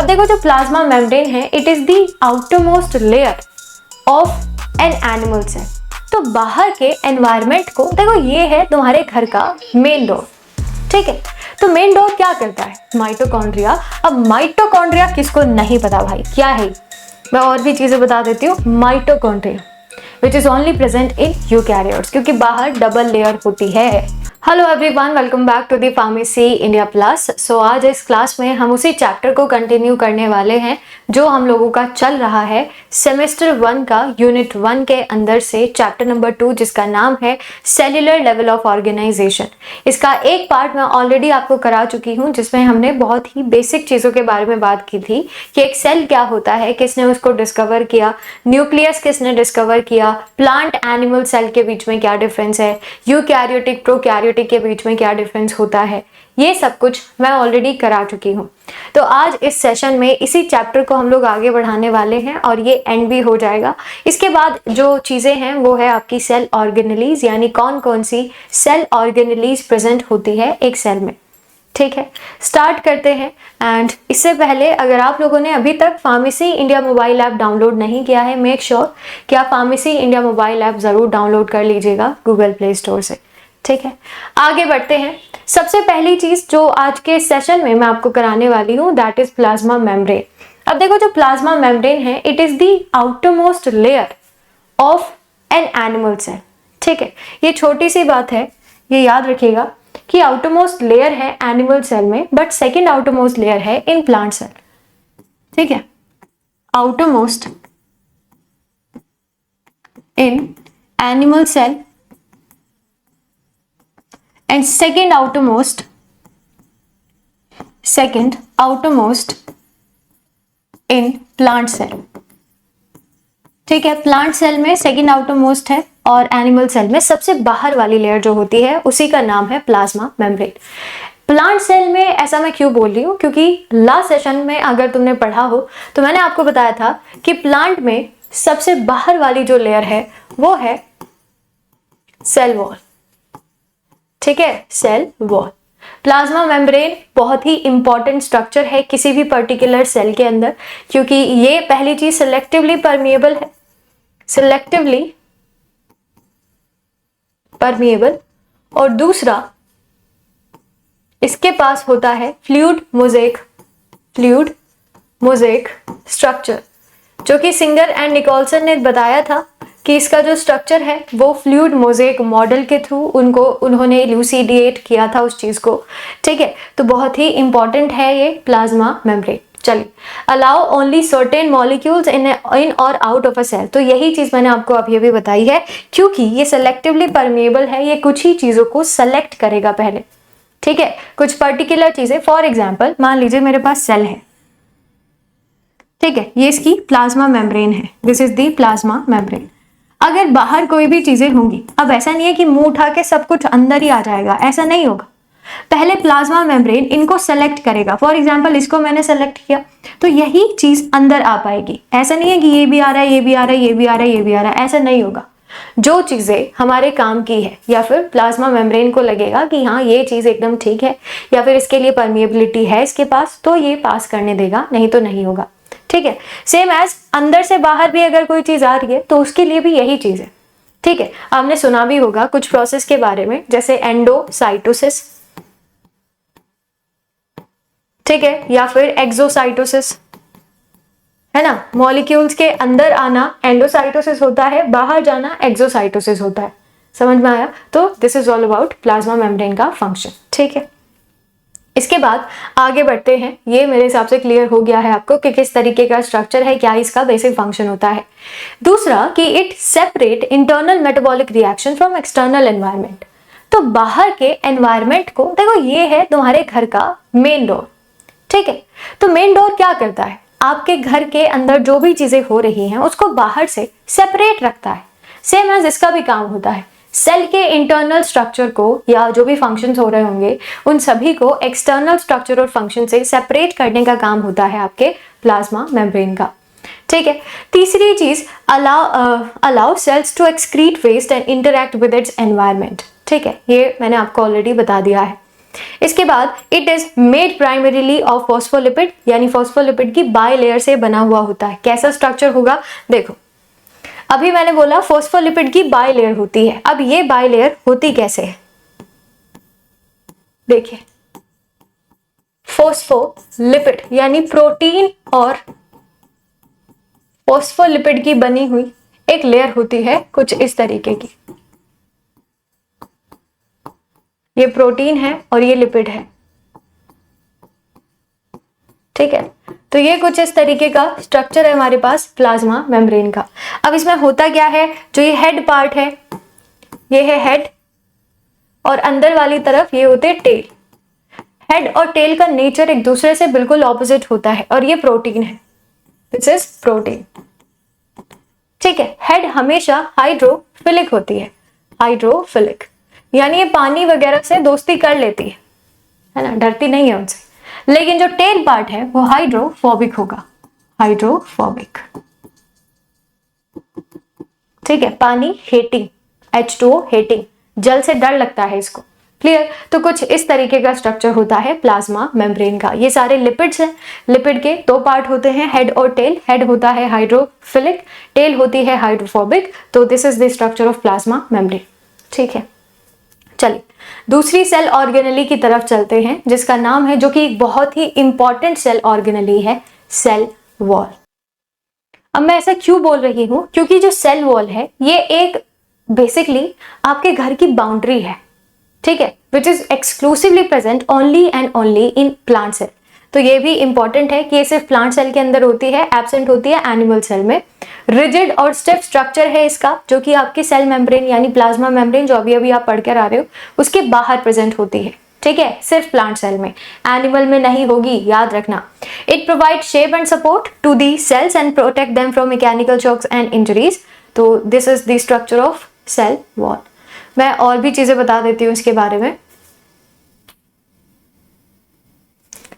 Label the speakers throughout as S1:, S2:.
S1: अब देखो जो प्लाज्मा मेम्ब्रेन है it is the outermost layer of an animal cell. तो बाहर के एनवायरनमेंट को देखो, ये है तुम्हारे घर का मेन डोर, ठीक है। तो मेन डोर क्या करता है? माइटोकॉन्ड्रिया। अब माइटोकॉन्ड्रिया किसको नहीं पता भाई, क्या है? मैं और भी चीजें बता देती हूँ। Mitochondria which is only present in eukaryotes, क्योंकि बाहर डबल लेयर होती है। Hello everyone, welcome back to the pharmacy India plus. So आज इस क्लास में हम उसी चैप्टर को कंटिन्यू करने वाले हैं जो हम लोगों का चल रहा है सेमेस्टर 1 का यूनिट 1 के अंदर से चैप्टर नंबर 2, जिसका नाम है सेल्यूलर लेवल ऑफ ऑर्गेनाइजेशन। इसका एक पार्ट मैं ऑलरेडी आपको करा चुकी हूँ, जिसमें हमने बहुत ही बेसिक चीज़ों के बारे में बात की थी कि एक सेल क्या होता है, किसने उसको डिस्कवर किया, न्यूक्लियस किसने डिस्कवर किया, प्लांट एनिमल सेल के बीच में क्या डिफरेंस है, यूकैरियोटिक प्रोकैरियोटिक के बीच में क्या डिफरेंस होता है, ये सब कुछ मैं ऑलरेडी करा चुकी हूँ। तो आज इस सेशन में इसी चैप्टर को हम लोग आगे बढ़ाने वाले हैं और ये एंड भी हो जाएगा। इसके बाद जो चीज़ें हैं वो है आपकी सेल ऑर्गेनेलीज, यानी कौन कौन सी सेल ऑर्गेनेलीज प्रेजेंट होती है एक सेल में, ठीक है। स्टार्ट करते हैं। एंड इससे पहले अगर आप लोगों ने अभी तक pharmacy India mobile app download नहीं किया है, मेक श्योर कि आप फार्मेसी इंडिया मोबाइल ऐप ज़रूर डाउनलोड कर लीजिएगा गूगल प्ले स्टोर से, ठीक है। आगे बढ़ते हैं। सबसे पहली चीज जो आज के सेशन में मैं आपको कराने वाली हूँ दैट इज प्लाज्मा मेम्ब्रेन। अब देखो जो प्लाज्मा मेम्ब्रेन है it is the outermost layer of an animal cell, ठीक है। ये छोटी सी बात है, ये याद रखिएगा कि आउटरमोस्ट लेयर है एनिमल सेल में, बट सेकेंड आउटरमोस्ट लेयर है इन प्लांट सेल, ठीक है। Outermost in animal cell and second outermost in plant cell, ठीक है। प्लांट सेल में सेकेंड आउटरमोस्ट है और एनिमल सेल में सबसे बाहर वाली लेयर जो होती है उसी का नाम है प्लाज्मा मेम्ब्रेन। प्लांट सेल में ऐसा मैं क्यों बोल रही हूँ, क्योंकि लास्ट सेशन में अगर तुमने पढ़ा हो तो मैंने आपको बताया था कि प्लांट में सबसे बाहर वाली जो लेयर है वो है सेल वॉल, ठीक है, सेल वॉल। प्लाज्मा मेम्ब्रेन बहुत ही इंपॉर्टेंट स्ट्रक्चर है किसी भी पर्टिकुलर सेल के अंदर, क्योंकि ये पहली चीज सिलेक्टिवली परमिएबल है, सिलेक्टिवली परमिएबल, और दूसरा इसके पास होता है फ्लूइड मोज़ेक स्ट्रक्चर, जो कि सिंगर एंड निकोलसन ने बताया था कि इसका जो स्ट्रक्चर है वो फ्लूइड मोज़ेक मॉडल के थ्रू उन्होंने इल्यूसिडेट किया था उस चीज़ को, ठीक है। तो बहुत ही इंपॉर्टेंट है ये प्लाज्मा मेम्ब्रेन। चलिए, allow only certain molecules in और आउट ऑफ अ सेल, तो यही चीज़ मैंने आपको अभी अभी बताई है, क्योंकि ये सेलेक्टिवली परमिएबल है, ये कुछ ही चीज़ों को सेलेक्ट करेगा पहले, ठीक है, कुछ पर्टिकुलर चीज़ें। फॉर एग्जाम्पल मान लीजिए मेरे पास सेल है, ठीक है, ये इसकी प्लाज्मा मेम्ब्रेन है, this is the plasma membrane. अगर बाहर कोई भी चीजें होंगी, अब ऐसा नहीं है कि मुंह उठा के सब कुछ अंदर ही आ जाएगा, ऐसा नहीं होगा। पहले प्लाज्मा मेम्ब्रेन इनको सेलेक्ट करेगा। फॉर एग्जांपल इसको मैंने सेलेक्ट किया तो यही चीज अंदर आ पाएगी। ऐसा नहीं है कि ये भी आ रहा है, ये भी आ रहा है, ये भी आ रहा है, ये भी आ रहा है, ऐसा नहीं होगा। जो चीजें हमारे काम की है या फिर प्लाज्मा मेम्ब्रेन को लगेगा कि हाँ ये चीज एकदम ठीक है या फिर इसके लिए परमिएबिलिटी है इसके पास, तो ये पास करने देगा, नहीं तो नहीं होगा, ठीक है। सेम एज अंदर से बाहर भी अगर कोई चीज आ रही है तो उसके लिए भी यही चीज है, ठीक है। आपने सुना भी होगा कुछ प्रोसेस के बारे में, जैसे एंडोसाइटोसिस, ठीक है, या फिर एक्सोसाइटोसिस, है ना। मॉलिक्यूल्स के अंदर आना एंडोसाइटोसिस होता है, बाहर जाना एक्सोसाइटोसिस होता है। समझ में आया? तो this is all about plasma membrane का फंक्शन, ठीक है। इसके बाद आगे बढ़ते हैं। ये मेरे हिसाब से क्लियर हो गया है आपको कि किस तरीके का स्ट्रक्चर है, क्या इसका बेसिक फंक्शन होता है। दूसरा कि it separate internal metabolic reaction from external environment. तो बाहर के एनवायरनमेंट को देखो, ये है तुम्हारे घर का मेन डोर, ठीक है। तो मेन डोर क्या करता है? आपके घर के अंदर जो भी चीजें हो रही हैं उसको बाहर से सेपरेट रखता है। सेम एज इसका भी काम होता है, सेल के इंटरनल स्ट्रक्चर को या जो भी फंक्शंस हो रहे होंगे उन सभी को एक्सटर्नल स्ट्रक्चर और फंक्शन से सेपरेट करने का काम होता है आपके प्लाज्मा मेम्ब्रेन का, ठीक है। तीसरी चीज, allow cells to excrete waste and interact with its environment, ठीक है। ये मैंने आपको ऑलरेडी बता दिया है। इसके बाद it is made primarily of phospholipid, यानी फॉस्फोलिपिड की बाई लेयर से बना हुआ होता है। कैसा स्ट्रक्चर होगा, देखो अभी मैंने बोला फॉस्फोलिपिड की बाई लेयर होती है। अब ये बाई लेयर होती कैसे है, देखिए फॉस्फोलिपिड यानी प्रोटीन और फॉस्फोलिपिड की बनी हुई एक लेयर होती है कुछ इस तरीके की। ये प्रोटीन है और ये लिपिड है, ठीक है। तो ये कुछ इस तरीके का स्ट्रक्चर है हमारे पास प्लाज्मा मेम्ब्रेन का। अब इसमें होता क्या है, जो ये हेड पार्ट है ये है हेड और अंदर वाली तरफ ये होते हैं टेल। हेड और टेल का नेचर एक दूसरे से बिल्कुल ऑपोजिट होता है और ये प्रोटीन है, दिस इज प्रोटीन, ठीक है। हेड हमेशा हाइड्रोफिलिक होती है, हाइड्रोफिलिक यानी ये पानी वगैरह से दोस्ती कर लेती है ना, डरती नहीं है उनसे। लेकिन जो टेल पार्ट है वो हाइड्रोफोबिक होगा, हाइड्रोफोबिक, ठीक है। पानी हेटिंग, H2O हेटिंग, जल से डर लगता है इसको, क्लियर। तो कुछ इस तरीके का स्ट्रक्चर होता है प्लाज्मा मेम्ब्रेन का। ये सारे लिपिड्स हैं, लिपिड के दो पार्ट होते हैं, हेड और टेल। हेड होता है हाइड्रोफिलिक, टेल होती है हाइड्रोफोबिक। तो this is the structure of plasma membrane, ठीक है। चलिए दूसरी सेल ऑर्गेनेली की तरफ चलते हैं, जिसका नाम है, जो कि एक बहुत ही इंपॉर्टेंट सेल ऑर्गेनेली है, सेल वॉल। अब मैं ऐसा क्यों बोल रही हूं, क्योंकि जो सेल वॉल है ये एक बेसिकली आपके घर की बाउंड्री है, ठीक है, which is exclusively present only and only in plant cell. तो ये भी इंपॉर्टेंट है कि ये सिर्फ प्लांट सेल के अंदर होती है, एब्सेंट होती है एनिमल सेल में। रिजिड और स्टिफ स्ट्रक्चर है इसका, जो कि आपकी सेल मेम्ब्रेन यानी प्लाज्मा मेम्ब्रेन जो अभी अभी आप पढ़ कर आ रहे हो उसके बाहर प्रेजेंट होती है, ठीक है, सिर्फ प्लांट सेल में, एनिमल में नहीं होगी, याद रखना। It provide shape and support to the cells and protect them from mechanical shocks and injuries. तो this is the structure of cell wall. मैं और भी चीजें बता देती हूँ इसके बारे में,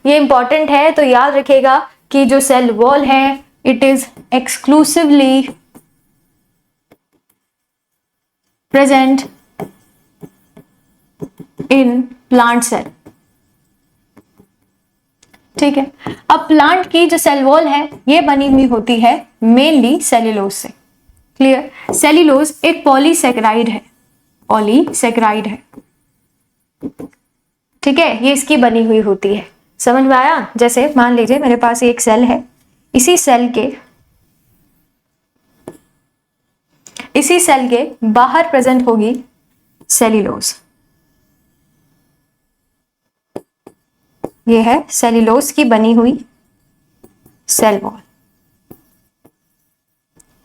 S1: ये इंपॉर्टेंट है तो याद रखिएगा कि जो सेल वॉल है it is exclusively present in plant cell, ठीक है। अब प्लांट की जो सेल वॉल है ये बनी हुई होती है मेनली सेल्यूलोज से, क्लियर। सेल्यूलोज एक पॉलीसेकेराइड है, पॉलीसेकेराइड है, ठीक है, ये इसकी बनी हुई होती है। समझ में आया? जैसे मान लीजिए मेरे पास एक सेल है, इसी सेल के बाहर प्रेजेंट होगी सेल्यूलोज। ये है सेल्यूलोज की बनी हुई सेल वॉल,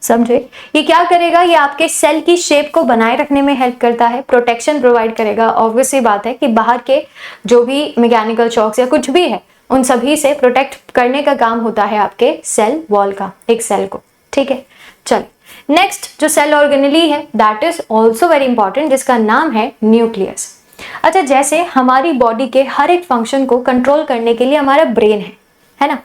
S1: समझे? ये क्या करेगा, ये आपके सेल की शेप को बनाए रखने में हेल्प करता है, प्रोटेक्शन प्रोवाइड करेगा। ऑब्वियस सी बात है कि बाहर के जो भी मैकेनिकल शॉक्स या कुछ भी है उन सभी से प्रोटेक्ट करने का काम होता है आपके सेल वॉल का, एक सेल को, ठीक है। चलिए नेक्स्ट जो सेल ऑर्गेनेली है that is also very important, जिसका नाम है न्यूक्लियस। अच्छा, जैसे हमारी बॉडी के हर एक फंक्शन को कंट्रोल करने के लिए हमारा ब्रेन है ना,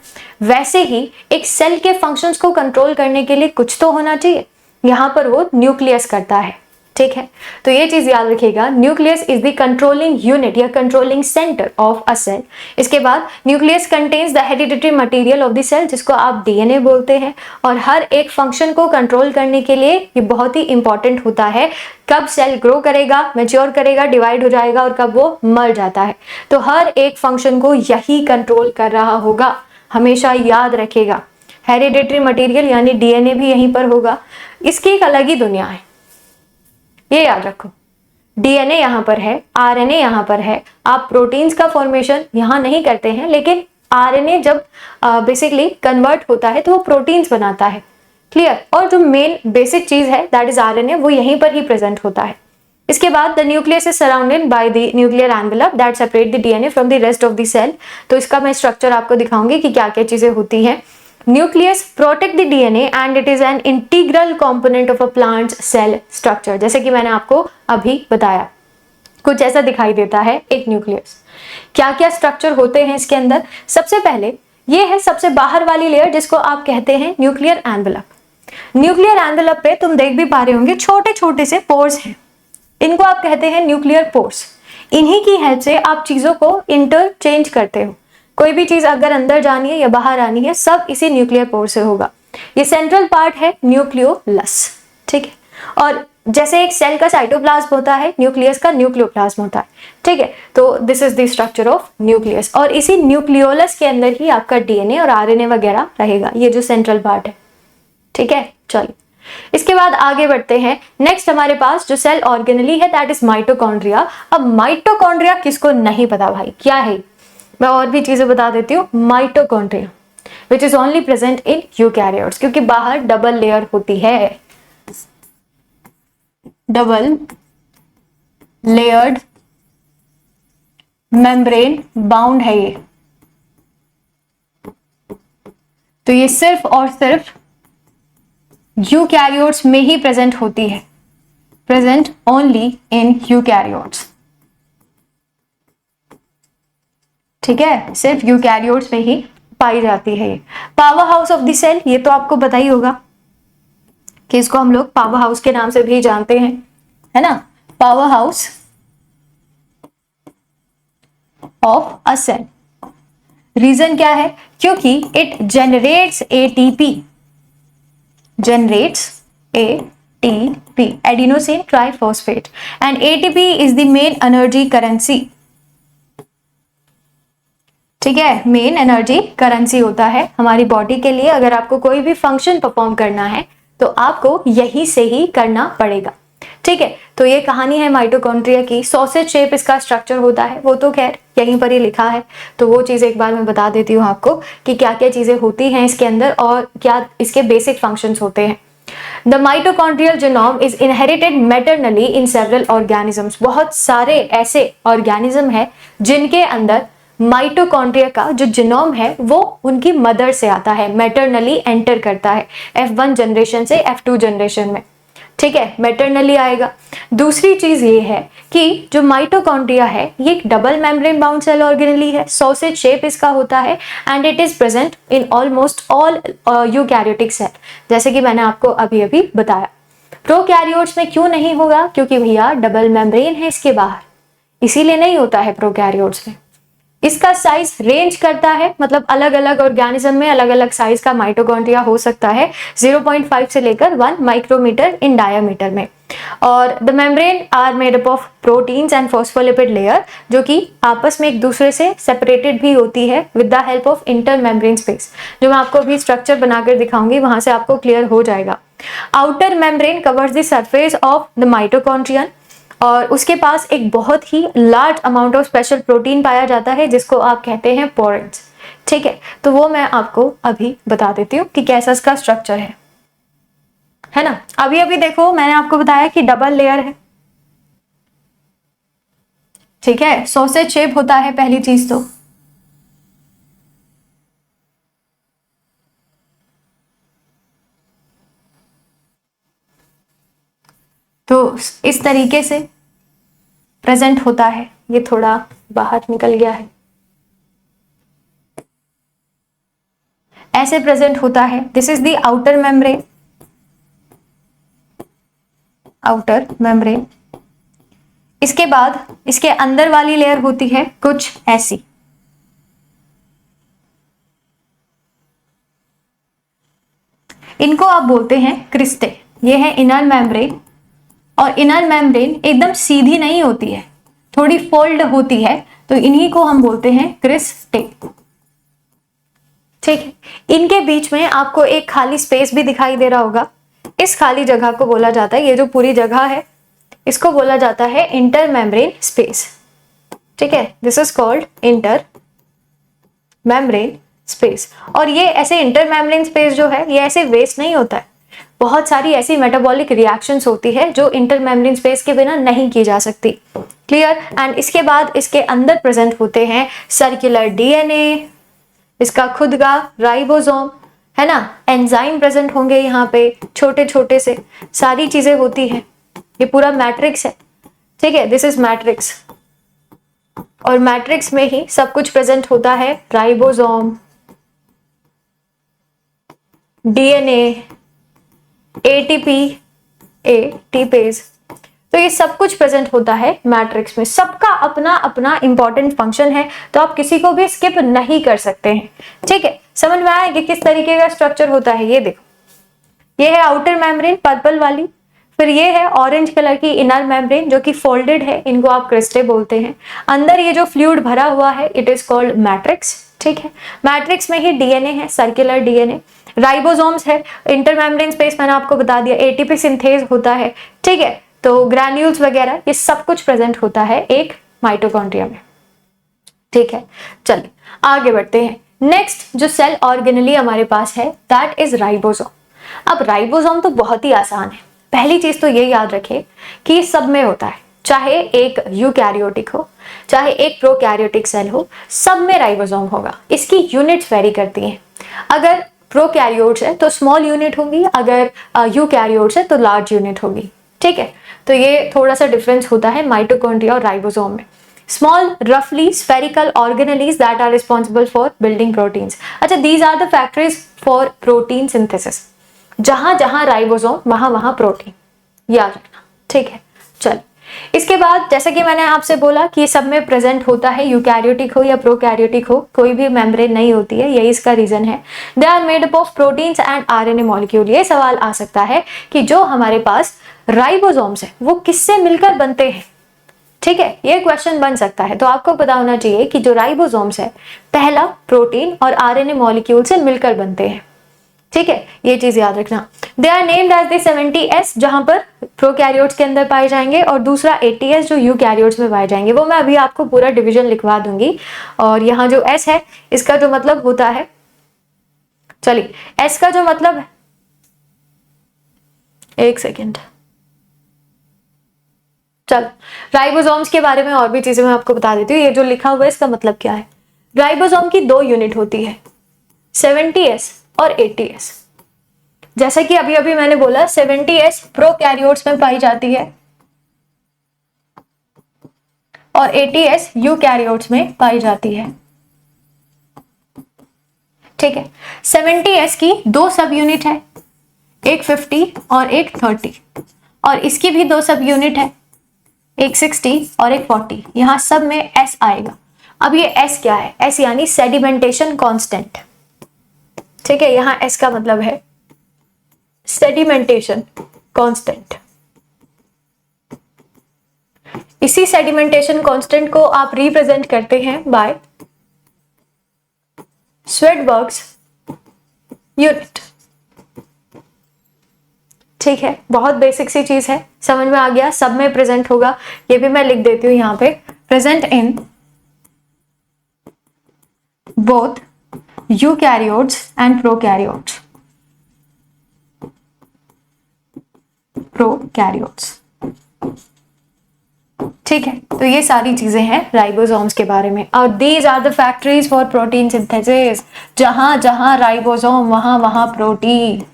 S1: वैसे ही एक सेल के फंक्शंस को कंट्रोल करने के लिए कुछ तो होना चाहिए, यहां पर वो न्यूक्लियस करता है, ठीक है। तो ये चीज याद रखिएगा, nucleus is the controlling unit या controlling centre of a cell. इसके बाद nucleus contains the hereditary material of the cell, जिसको आप डीएनए बोलते हैं, और हर एक फंक्शन को कंट्रोल करने के लिए ये बहुत ही इंपॉर्टेंट होता है, कब सेल ग्रो करेगा, मैच्योर करेगा, डिवाइड हो जाएगा और कब वो मर जाता है। तो हर एक फंक्शन को यही कंट्रोल कर रहा होगा, हमेशा याद रखेगा। हेरिडिटरी मटेरियल यानी डीएनए भी यहीं पर होगा, इसकी एक अलग ही दुनिया है, ये याद रखो। डीएनए यहां पर है, आरएनए यहां पर है। आप प्रोटीन्स का फॉर्मेशन यहां नहीं करते हैं, लेकिन आरएनए जब बेसिकली कन्वर्ट होता है तो वो प्रोटीन्स बनाता है, क्लियर। और जो मेन बेसिक चीज है दैट इज आरएनए, वो यहीं पर ही प्रेजेंट होता है। इसके बाद the nucleus is surrounded by the nuclear envelope that separate the DNA from the rest of the cell. तो इसका मैं स्ट्रक्चर आपको दिखाऊंगी कि क्या क्या चीजें होती हैं। Nucleus protect the DNA and it is an integral component of a plant cell structure. जैसे कि मैंने आपको अभी बताया, कुछ ऐसा दिखाई देता है एक न्यूक्लियस। क्या क्या स्ट्रक्चर होते हैं इसके अंदर? सबसे पहले ये है सबसे बाहर वाली लेयर, जिसको आप कहते हैं न्यूक्लियर एनवेलप। न्यूक्लियर एनवेलप पे तुम देख भी पा रहे होंगे छोटे छोटे से पोर्स हैं, इनको आप कहते हैं न्यूक्लियर पोर्स। इन्हीं की हेल्प से आप चीजों को इंटरचेंज करते हो। कोई भी चीज अगर अंदर जानी है या बाहर आनी है, सब इसी न्यूक्लियर पोर से होगा। ये सेंट्रल पार्ट है न्यूक्लियोलस, ठीक है। और जैसे एक सेल का साइटोप्लाज्म होता है, न्यूक्लियस का न्यूक्लियोप्लाज्म होता है, ठीक है। तो this is the structure of nucleus, और इसी न्यूक्लियोलस के अंदर ही आपका डीएनए और आरएनए वगैरह रहेगा, ये जो सेंट्रल पार्ट है, ठीक है। चलिए इसके बाद आगे बढ़ते हैं। नेक्स्ट हमारे पास जो सेल ऑर्गेनली है दैट इज माइटोकॉन्ड्रिया। अब माइटोकॉन्ड्रिया किसको नहीं पता भाई, क्या है? मैं और भी चीजें बता देती हूँ। Mitochondria which is only present in eukaryotes, क्योंकि बाहर डबल लेयर होती है, डबल लेयर्ड मेम्ब्रेन बाउंड है ये। तो ये सिर्फ और सिर्फ यूकैरियोट्स में ही प्रेजेंट होती है, प्रेजेंट ओनली इन यूकैरियोट्स, ठीक है। सिर्फ यूकैरियोट्स में ही पाई जाती है ये। Power house of the cell, ये तो आपको पता ही होगा कि इसको हम लोग पावर हाउस के नाम से भी जानते हैं, है ना। Power house of a cell, reason क्या है? क्योंकि it generates ATP, generates ATP, adenosine triphosphate, and ATP is the main energy currency, ठीक है। मेन एनर्जी करेंसी होता है हमारी बॉडी के लिए। अगर आपको कोई भी फंक्शन परफॉर्म करना है तो आपको यही से ही करना पड़ेगा, ठीक है। तो ये कहानी है माइटोकॉन्ड्रिया की। सॉसेज शेप इसका स्ट्रक्चर होता है, वो तो खैर यहीं पर ही लिखा है, तो वो चीज़ एक बार मैं बता देती हूँ आपको कि क्या क्या चीज़ें होती हैं इसके अंदर और क्या इसके बेसिक फंक्शंस होते हैं। The mitochondrial genome is inherited मैटरनली in several organisms. बहुत सारे ऐसे ऑर्गेनिज्म है जिनके अंदर माइटोकॉन्ड्रिया का जो जीनोम है वो उनकी मदर से आता है, मैटरनली एंटर करता है F1 जनरेशन से F2 जनरेशन में, ठीक है। मैटरनली आएगा। दूसरी चीज ये है कि जो माइटोकॉन्ड्रिया है ये एक double membrane bound cell organelle है, सॉसेज शेप इसका होता है, and it is present in almost all eukaryotic cell, जैसे कि मैंने आपको अभी अभी बताया। प्रोकैरियोट्स में क्यों नहीं होगा? क्योंकि भैया डबल मेम्ब्रेन है इसके बाहर, इसीलिए नहीं होता है प्रोकैरियोट्स में। इसका साइज रेंज करता है, मतलब अलग अलग ऑर्गेनिज्म में अलग अलग साइज का माइटोकॉन्ड्रिया हो सकता है, 0.5 से लेकर 1 माइक्रोमीटर इन डायमीटर में। और the membrane are made up of proteins and phospholipid layer, जो कि आपस में एक दूसरे से सेपरेटेड भी होती है with the help of inter membrane space, जो मैं आपको अभी स्ट्रक्चर बनाकर दिखाऊंगी, वहां से आपको क्लियर हो जाएगा। Outer membrane covers the surface of the mitochondrion, और उसके पास एक बहुत ही large amount of special protein पाया जाता है जिसको आप कहते हैं पोरेंस, ठीक है। तो वो मैं आपको अभी बता देती हूँ कि कैसा इसका स्ट्रक्चर है ना। अभी अभी देखो मैंने आपको बताया कि डबल लेयर है, ठीक है। सॉसेज शेप होता है पहली चीज तो इस तरीके से प्रेजेंट होता है। ये थोड़ा बाहर निकल गया है, ऐसे प्रेजेंट होता है। This is the outer membrane, outer membrane. इसके बाद इसके अंदर वाली लेयर होती है कुछ ऐसी, इनको आप बोलते हैं क्रिस्टे। ये है इनर मेम्ब्रेन, और इनर मेम्ब्रेन एकदम सीधी नहीं होती है, थोड़ी फोल्ड होती है, तो इन्हीं को हम बोलते हैं क्रिस्टे, ठीक है। इनके बीच में आपको एक खाली स्पेस भी दिखाई दे रहा होगा, इस खाली जगह को बोला जाता है, ये जो पूरी जगह है इसको बोला जाता है इंटर मेम्ब्रेन स्पेस, ठीक है। This is called inter membrane space. और ये ऐसे इंटर मेम्ब्रेन स्पेस जो है ये ऐसे वेस्ट नहीं होता है, बहुत सारी ऐसी मेटाबॉलिक रिएक्शंस होती है जो इंटर मेम्ब्रेन स्पेस के बिना नहीं की जा सकती, क्लियर। एंड इसके बाद इसके अंदर प्रेजेंट होते हैं सर्कुलर डीएनए, इसका खुद का राइबोसोम, है ना, एंजाइम प्रेजेंट होंगे यहाँ पे छोटे छोटे से, सारी चीजें होती हैं। ये पूरा मैट्रिक्स है, ठीक है। दिस इज मैट्रिक्स, और मैट्रिक्स में ही सब कुछ प्रेजेंट होता है, राइबोसोम, डीएनए, एटीपी, एटीपेज, तो ये सब कुछ प्रेजेंट होता है मैट्रिक्स में, सबका अपना अपना इंपॉर्टेंट फंक्शन है, तो आप किसी को भी स्किप नहीं कर सकते हैं। ठीक है, समझ में आया कि किस तरीके का स्ट्रक्चर होता है। ये देखो, ये है आउटर मेम्ब्रेन पर्पल वाली, फिर ये है ऑरेंज कलर की इनर मेम्ब्रेन जो कि फोल्डेड है, इनको आप क्रिस्टे बोलते हैं। अंदर ये जो फ्लूइड भरा हुआ है इट इज कॉल्ड मैट्रिक्स। ठीक है, मैट्रिक्स में ही डीएनए है, सर्कुलर डीएनए। राइबोसोम्स है, इंटरमेम्ब्रेन स्पेस मैंने आपको बता दिया, एटीपी सिंथेज होता है। ठीक है, तो ग्रैन्यूल्स वगैरह ये सब कुछ प्रेजेंट होता है एक माइटोकॉन्ड्रिया में। ठीक है, चलिए आगे बढ़ते हैं। नेक्स्ट जो सेल ऑर्गेनली हमारे पास है दैट इज राइबोसोम। अब राइबोसोम तो बहुत ही आसान है। पहली चीज तो ये याद रखें कि सब में होता है, चाहे एक यूकैरियोटिक हो चाहे एक प्रोकैरियोटिक सेल हो, सब में राइबोसोम होगा। इसकी यूनिट्स वेरी करती हैं। अगर प्रोकैरियोट्स है तो स्मॉल यूनिट होगी, अगर यूकैरियोट्स है तो लार्ज यूनिट होगी। ठीक है, तो ये थोड़ा सा डिफरेंस होता है माइटोकॉन्ड्रिया और राइबोसोम में। स्मॉल रफली spherical organelles that are responsible for building proteins. अच्छा, these are the factories for protein synthesis. जहां जहां राइबोसोम वहां वहां प्रोटीन, याद रखना। ठीक है, चल इसके बाद जैसे कि मैंने आपसे बोला कि सब में प्रेजेंट होता है, यूकैरियोटिक हो या प्रोकैरियोटिक हो, कोई भी मेम्ब्रेन नहीं होती है, यही इसका रीजन है। They are made up of proteins and RNA molecule. ये सवाल आ सकता है कि जो हमारे पास राइबोसोम्स है वो किससे मिलकर बनते हैं। ठीक है, ये क्वेश्चन बन सकता है, तो आपको पता होना चाहिए कि जो राइबोसोम्स है पहला प्रोटीन और आरएनए मॉलिक्यूल से मिलकर बनते हैं। ठीक है, ये चीज याद रखना। They are named as the 70S जहां पर प्रोकैरियोट्स के अंदर पाए जाएंगे, और दूसरा 80S जो यूकैरियोट्स में पाए जाएंगे। वो मैं अभी आपको पूरा डिवीजन लिखवा दूंगी। और यहाँ जो S है इसका जो मतलब होता है, चलिए S का जो मतलब है, एक सेकेंड, चलो राइबोसोम्स के बारे में और भी चीजें मैं आपको बता देती हूँ। ये जो लिखा हुआ है इसका मतलब क्या है। राइबोसोम की दो यूनिट होती है, 70S और 80S। जैसा कि अभी अभी मैंने बोला 70S प्रोकैरियोट्स में पाई जाती है और 80S यूकैरियोट्स में पाई जाती है। ठीक है, 70S की दो सब यूनिट है, एक 50 और एक 30, और इसकी भी दो सब यूनिट है, एक 60 और एक 40। यहां सब में S आएगा। अब ये S क्या है, S यानी सेडिमेंटेशन कांस्टेंट। ठीक है, यहां S का मतलब है सेडिमेंटेशन कांस्टेंट। इसी सेडिमेंटेशन कांस्टेंट को आप रिप्रेजेंट करते हैं बाय स्वेडबर्ग्स यूनिट। ठीक है, बहुत बेसिक सी चीज है, समझ में आ गया। सब में प्रेजेंट होगा, ये भी मैं लिख देती हूं यहां पे, present in both eukaryotes and prokaryotes. ठीक है, तो ये सारी चीजें हैं राइबोसोम्स के बारे में। और these are the factories for protein synthesis. जहां जहां राइबोसोम वहां वहां प्रोटीन,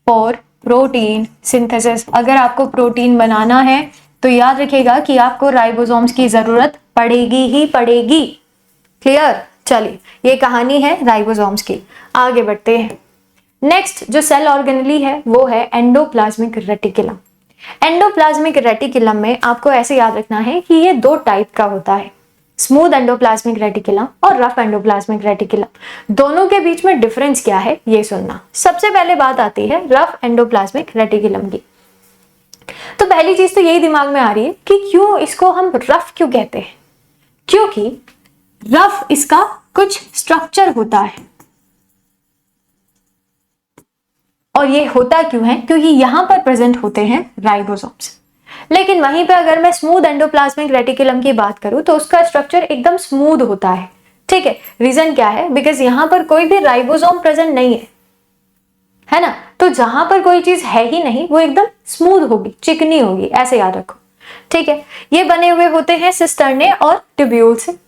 S1: फॉर प्रोटीन सिंथेसिस। अगर आपको प्रोटीन बनाना है तो याद रखिएगा कि आपको राइबोसोम्स की जरूरत पड़ेगी ही पड़ेगी। क्लियर, चलिए ये कहानी है राइबोसोम्स की। आगे बढ़ते हैं। नेक्स्ट जो सेल ऑर्गेनेली है वो है एंडोप्लाज्मिक रेटिकुलम। एंडोप्लाज्मिक रेटिकुलम में आपको ऐसे याद रखना है कि ये दो टाइप का होता है, स्मूथ एंडोप्लाज्मिक रेटिकुलम और रफ एंडोप्लाज्मिक रेटिकुलम। दोनों के बीच में डिफरेंस क्या है ये सुनना। सबसे पहले बात आती है रफ एंडोप्लाज्मिक रेटिकुलम की। तो पहली चीज तो यही दिमाग में आ रही है कि क्यों इसको हम रफ क्यों कहते हैं। क्योंकि रफ इसका कुछ स्ट्रक्चर होता है, और ये होता क्यों है, क्योंकि यहां पर प्रेजेंट होते हैं राइबोसोम्स। लेकिन वहीं पे अगर मैं स्मूथ एंडोप्लाज्मिक रेटिकुलम की बात करूं तो उसका स्ट्रक्चर एकदम स्मूथ होता है। ठीक है, रीजन क्या है, बिकॉज यहां पर कोई भी राइबोसोम प्रेजेंट नहीं है ना। तो जहां पर कोई चीज है ही नहीं वो एकदम स्मूथ होगी, चिकनी होगी, ऐसे याद रखो। ठीक है, ये बने हुए होते हैं सिस्टर्ने और ट्यूब्यूल से,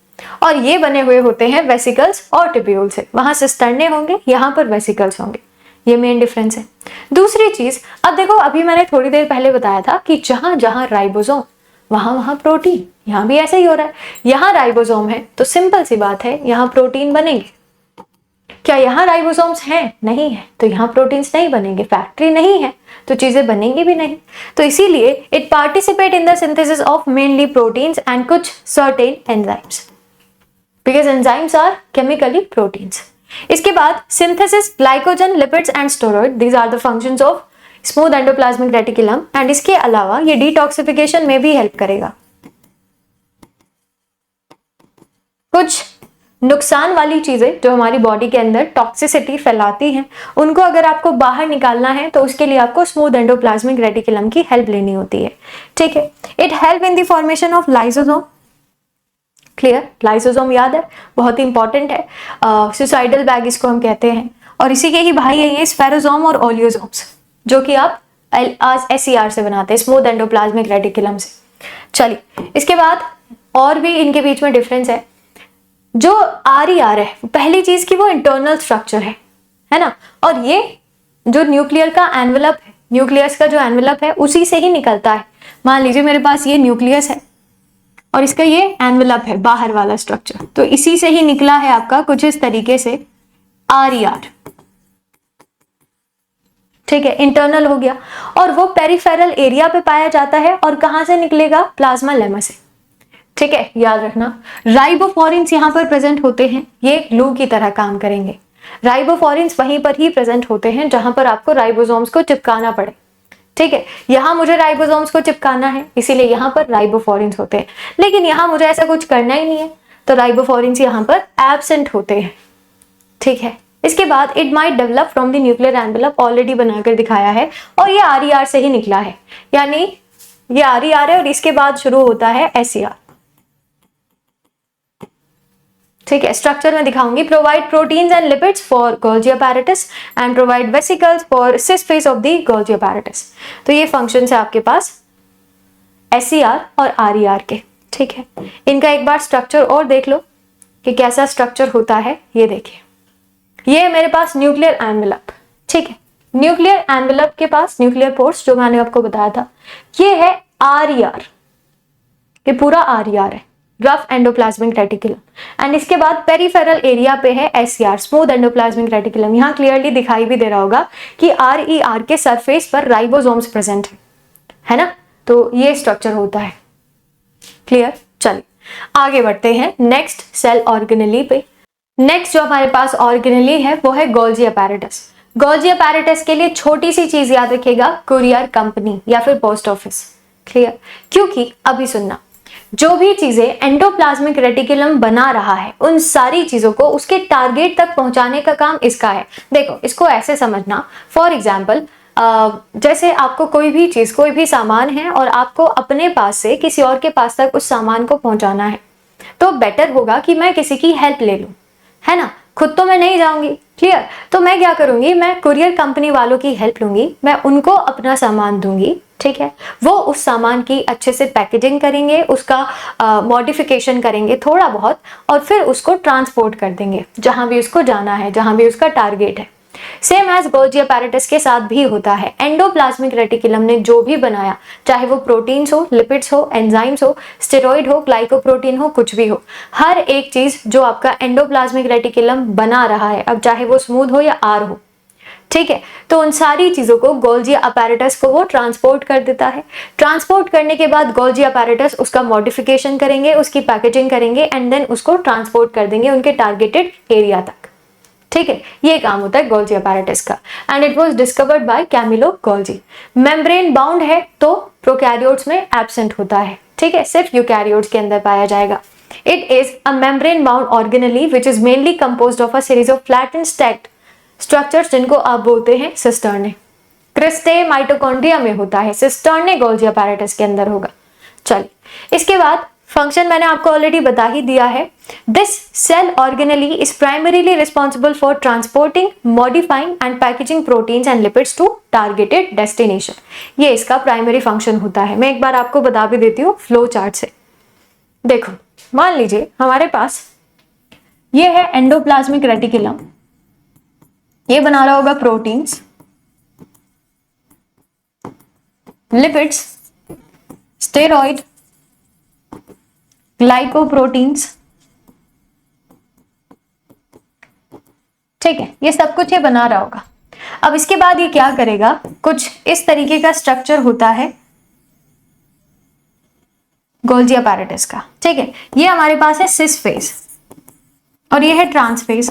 S1: और ये बने हुए होते हैं वेसिकल्स और ट्यूब्यूल से। वहां सिस्टर्ने होंगे, यहां पर वेसिकल्स होंगे, ये मेन डिफरेंस है। दूसरी चीज, अब देखो अभी मैंने थोड़ी देर पहले बताया था कि जहां जहां राइबोसोम वहां वहां प्रोटीन, यहां भी ऐसे ही हो रहा है। यहां राइबोसोम है तो सिंपल सी बात है यहां प्रोटीन बनेंगे। क्या यहाँ राइबोसोम्स हैं? नहीं है, तो यहाँ प्रोटीन्स नहीं बनेंगे, फैक्ट्री नहीं है तो चीजें बनेंगी भी नहीं। तो इसीलिए it participate in the synthesis of mainly proteins and कुछ certain enzymes, because enzymes are chemically proteins. इसके बाद synthesis glycogen, lipids and steroid, these are the functions of smooth endoplasmic reticulum. And इसके अलावा ये डिटॉक्सिफिकेशन में भी help करेगा। कुछ नुकसान वाली चीजें जो हमारी बॉडी के अंदर टॉक्सिसिटी फैलाती हैं, उनको अगर आपको बाहर निकालना है तो उसके लिए आपको स्मूथ एंडोप्लाज्मिक रेटिकुलम की हेल्प लेनी होती है। ठीक है, it help in the formation of lysosome. Clear? Lysosome याद है, बहुत ही इंपॉर्टेंट है, सुसाइडल बैग इसको हम कहते हैं। और इसी के ही भाई है ये स्फेरोसोम और ओलियोसोम्स, जो कि आप SER से बनाते हैं, स्मूथ एंडोप्लाज्मिक रेटिकुलम से। चलिए, इसके बाद और भी इनके बीच में डिफरेंस है। जो RER है, पहली चीज की वो इंटरनल स्ट्रक्चर है ना, और ये जो न्यूक्लियर का एनवेलप है, न्यूक्लियस का जो एनवेलप है उसी से ही निकलता है। मान लीजिए मेरे पास ये न्यूक्लियस है और इसका ये एनवेलप है, बाहर वाला स्ट्रक्चर, तो इसी से ही निकला है आपका कुछ इस तरीके से RER। ठीक है, इंटरनल हो गया। और वो पेरिफेरल एरिया पे पाया जाता है और कहां से निकलेगा? प्लाज्मा लेमा से। ठीक है, याद रखना, राइबोफोरिन्स यहां पर प्रेजेंट होते हैं, ये ग्लू की तरह काम करेंगे। राइबोफोरिन्स वहीं पर ही प्रेजेंट होते हैं जहां पर आपको राइबोसोम्स को चिपकाना पड़े। ठीक है, यहां मुझे राइबोसोम्स को चिपकाना है, इसीलिए यहां पर राइबोफोरिन्स होते हैं, लेकिन यहां मुझे ऐसा कुछ करना ही नहीं है, तो राइबोफोरिन्स यहां पर एब्सेंट होते हैं। ठीक है, इसके बाद it might develop from the nuclear envelope, already बनाकर दिखाया है, और ये RER से ही निकला है, यानी ये RER है और इसके बाद शुरू होता है SER। ठीक है, स्ट्रक्चर में दिखाऊंगी। Provide proteins and lipids for Golgi apparatus and provide vesicles for cis face of the Golgi apparatus. तो ये फंक्शन है आपके पास SER और RER के। ठीक है, इनका एक बार स्ट्रक्चर और देख लो कि कैसा स्ट्रक्चर होता है। ये देखिए, ये है मेरे पास न्यूक्लियर एनवेलप। ठीक है, न्यूक्लियर एनवेलप के पास न्यूक्लियर पोर्स जो मैंने आपको बताया था, ये है RER, ये पूरा RER है, रफ एंडोप्लाज्मिक रेटिकुलम। एंड इसके बाद पेरिफेरल एरिया पे है SER, स्मूथ एंडोप्लाज्मिक रेटिकुलम। यहाँ क्लियरली दिखाई भी दे रहा होगा कि RER के सरफेस पर राइबोसोम्स प्रेजेंट है ना, तो ये स्ट्रक्चर होता है। क्लियर? चलिए आगे बढ़ते हैं नेक्स्ट सेल ऑर्गेनेली पे। नेक्स्ट जो हमारे पास ऑर्गेनेली है वो है गोल्जी अपैरेटस। गोल्जी अपैरेटस के लिए छोटी सी चीज याद रखिएगा, कुरियर कंपनी या फिर पोस्ट ऑफिस। क्लियर? क्योंकि अभी सुनना, जो भी चीजें एंडोप्लाज्मिक रेटिकुलम बना रहा है उन सारी चीजों को उसके टारगेट तक पहुंचाने का काम इसका है। देखो, इसको ऐसे समझना, फॉर एग्जाम्पल जैसे आपको कोई भी चीज, कोई भी सामान है और आपको अपने पास से किसी और के पास तक उस सामान को पहुंचाना है, तो बेटर होगा कि मैं किसी की हेल्प ले लूं, है ना, खुद तो मैं नहीं जाऊंगी। क्लियर? तो मैं क्या करूंगी, मैं कुरियर कंपनी वालों की हेल्प लूंगी, मैं उनको अपना सामान दूंगी। ठीक है, वो उस सामान की अच्छे से पैकेजिंग करेंगे, उसका मॉडिफिकेशन करेंगे थोड़ा बहुत, और फिर उसको ट्रांसपोर्ट कर देंगे जहां भी उसको जाना है, जहां भी उसका टारगेट है। सेम एज गोल्जी अपैरेटस के साथ भी होता है। एंडोप्लाज्मिक रेटिकुलम ने जो भी बनाया, चाहे वो प्रोटीन्स हो, लिपिड्स हो, एंजाइम्स हो, स्टेरॉइड हो, ग्लाइकोप्रोटीन हो, कुछ भी हो, हर एक चीज जो आपका एंडोप्लाज्मिक रेटिकुलम बना रहा है, अब चाहे वो स्मूथ हो या R हो, ठीक है, तो उन सारी चीजों को गोल्जी अपैरेटस को वो ट्रांसपोर्ट कर देता है। ट्रांसपोर्ट करने के बाद गोल्जी अपैरेटस उसका मॉडिफिकेशन करेंगे, उसकी पैकेजिंग करेंगे एंड देन उसको ट्रांसपोर्ट कर देंगे उनके टारगेटेड एरिया तक। ठीक है, ये काम होता है गोल्जी अपैरेटस का। And it was discovered by Camillo Golgi. Membrane bound है तो प्रोकैरियोट्स में एब्सेंट होता है। ठीक है, सिर्फ यूकैरियोट्स के अंदर पाया जाएगा। It is a membrane bound organelle which is mainly composed of a series of flat and stacked structures, जिनको आप बोलते हैं सिस्टर्ने। क्रिस्टे माइटोकॉन्ड्रिया में होता है, सिस्टर्ने गोल्जी अपैरेटस के अंदर होगा। चलिए, इसके बाद फंक्शन मैंने आपको ऑलरेडी बता ही दिया है। This cell organelle is primarily responsible for transporting, modifying and packaging proteins and lipids to targeted destination. ये इसका प्राइमरी फंक्शन होता है। मैं एक बार आपको बता भी देती हूँ फ्लो चार्ट से। देखो, मान लीजिए हमारे पास ये है एंडोप्लाज्मिक रेटिकुलम, ये बना रहा होगा प्रोटीन्स, लिपिड्स, स्टेरॉइड, ग्लाइकोप्रोटीन्स। ठीक है, ये सब कुछ ये बना रहा होगा। अब इसके बाद ये क्या करेगा, कुछ इस तरीके का स्ट्रक्चर होता है गोल्जी अपैरेटस का। ठीक है, ये हमारे पास है सिस फेज और ये है ट्रांस फेज।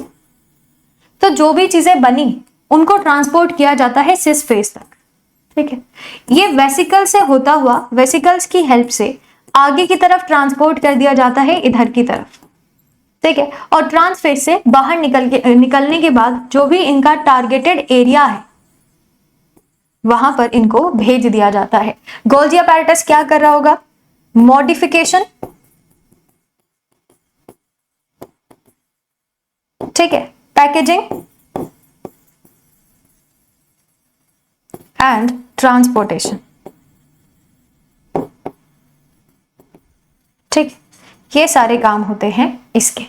S1: तो जो भी चीजें बनी उनको ट्रांसपोर्ट किया जाता है सिस फेज तक। ठीक है, ये वेसिकल से होता हुआ, वेसिकल्स की हेल्प से आगे की तरफ ट्रांसपोर्ट कर दिया जाता है इधर की तरफ। ठीक है, और ट्रांस फेज से बाहर निकलने के बाद जो भी इनका टारगेटेड एरिया है वहां पर इनको भेज दिया जाता है। गोल्जी अपैरेटस क्या कर रहा होगा, मॉडिफिकेशन, ठीक है, पैकेजिंग एंड ट्रांसपोर्टेशन। ठीक, ये सारे काम होते हैं इसके।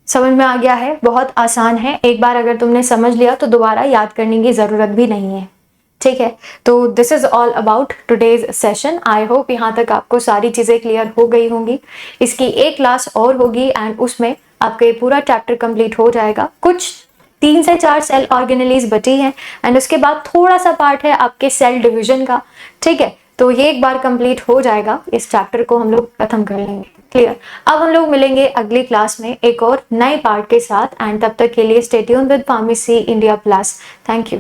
S1: समझ में आ गया है, बहुत आसान है। एक बार अगर तुमने समझ लिया तो दोबारा याद करने की जरूरत भी नहीं है। ठीक है, तो this is all about today's session. I hope यहाँ तक आपको सारी चीजें क्लियर हो गई होंगी। इसकी एक क्लास और होगी एंड उसमें आपके पूरा चैप्टर कंप्लीट हो जाएगा। कुछ 3 से 4 सेल ऑर्गेनेलीज बची हैं एंड उसके बाद थोड़ा सा पार्ट है आपके सेल डिविजन का। ठीक है, तो ये एक बार कंप्लीट हो जाएगा, इस चैप्टर को हम लोग खत्म कर लेंगे। क्लियर, अब हम लोग मिलेंगे अगली क्लास में एक और नए पार्ट के साथ एंड तब तक के लिए stay tuned with pharmacy India plus. Thank you.